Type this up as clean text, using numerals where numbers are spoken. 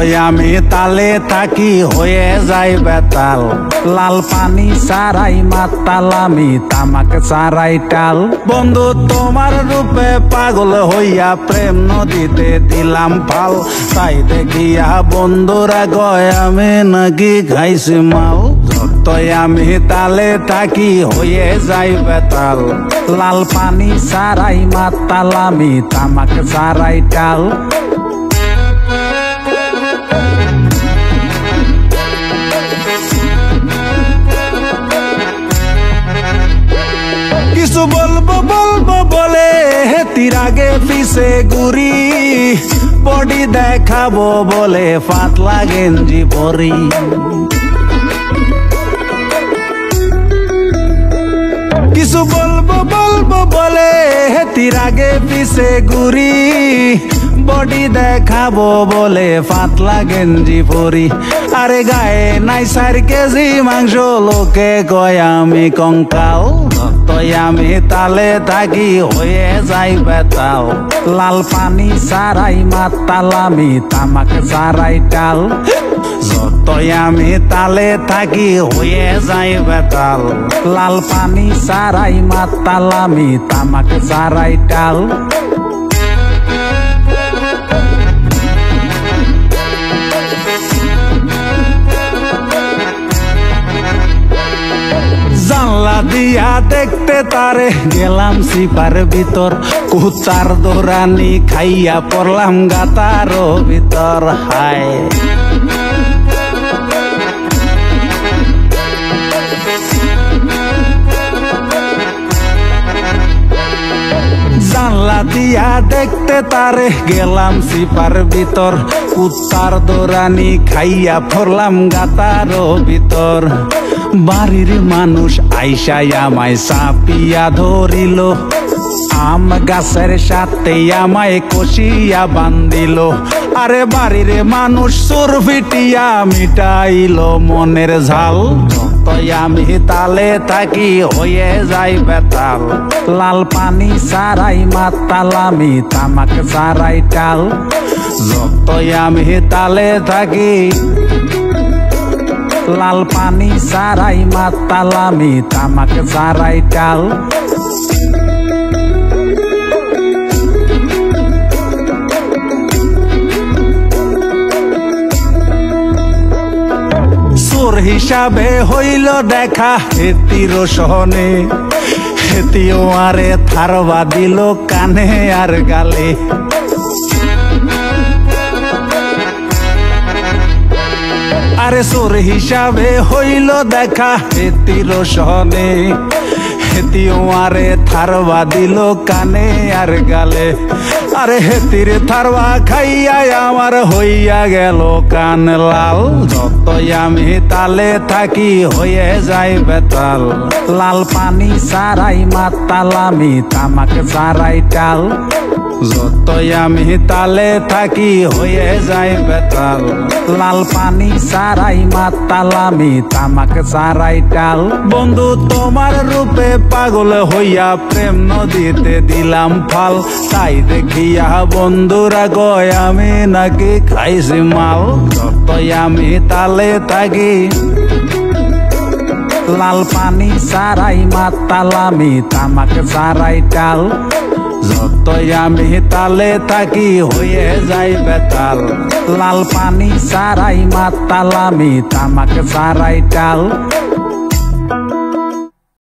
যতই আমি তালে থাকি হয়ে যাই বেতাল। লাল পানি সারাই মাতাল আমি তামাক সারাই টাল। বন্ধু তোমার রূপে পাগল হইয়া প্রেম নদীতে দিলাম ফাল। তাই দেখিয়া বন্ধুরা কয় আমি নাকি খাইছি মাল। যতই আমি তালে থাকি হয়ে যাই বেতাল। লাল পানি সারাই মাতাল আমি তামাক সারাই টাল। কিছু বলবো বলবো বলে হেতির আগে পিছে ঘুরি। বডি দেখাবো বলে পাতলা গেঞ্জি পরি। কিছু বলবো বলবো বলে হেতির আগে পিছে ঘুরি। বডি দেখাবো বলে পাতলা গেঞ্জি পরি। আরে গায়ে নাই 4 কেজি মাংস লোকে কয় আমি কঙ্কাল। যতই আমি তালে থাকি হয়ে যাই বেতাল। লাল পানি সারাই মাতাল আমি তামাক সারাই টাল। যতই আমি তালে থাকি হয়ে যাই বেতাল। লাল পানি সারাই মাতাল আমি তামাক সারাই টাল। জানলা দিয়া দেখতে তারে গেলাম সিপার ভিতর। কুচার দোরানি খাইয়া পড়লাম গাতার ভিতর। হায় জানলা দিয়া দেখতে তারে গেলাম সিপার ভিতর। কুত্তার দোরানি খাইয়া পড়লাম গাতার ভিতর। বাড়ির মানুষ আইসাই আমায় চাপিয়া ধরিল। আম গাছের সাথে আমায় কষিয়া বান্ধিল। আরে বাড়ির মানুষ সুর ফিটিয়া মিটাইল মনের ঝাল। যতই আমি তালে থাকি হয়ে যাই বেতাল। লাল পানি সারাই মাতাল আমি তামাক সারাই টাল। যতই আমি তালে থাকি লাল পানি সারাই মাতাল আমি তামাক সারাই টাল। চোর হিসাবে হইল দেখা হেতির সহনে। হেতিও আরে থারবা দিল কানে আর গালে। আরে চোর হিসাবে হইল দেখা হেতির সহনে। হেতিও আরে থারবা দিল কানে আর গালে। আরে হেতির থারবা খাইয়া আমার হইয়া গেল কান লাল। যতই আমি তালে থাকি হয়ে যাই বেতাল। লাল পানি সারাই মাতাল আমি তামাক সারাই টাল। যতই আমি তালে থাকি হয়ে যাই বেতাল। লাল পানি সারাই মাতাল আমি তামাক সারাই টাল। বন্ধু তোমার রূপে পাগল হইয়া প্রেম নদীতে দিলাম ফাল। তাই দেখিয়া বন্ধুরা কয় আমি নাকি খাইছি মাল। যতই আমি তালে থাকি লাল পানি সারাই মাতাল আমি তামাক সারাই টাল। যতই আমি তালে থাকি হয়ে যাই বেতাল। লাল পানি সারাই মাতাল আমি তামাক সারাই টাল।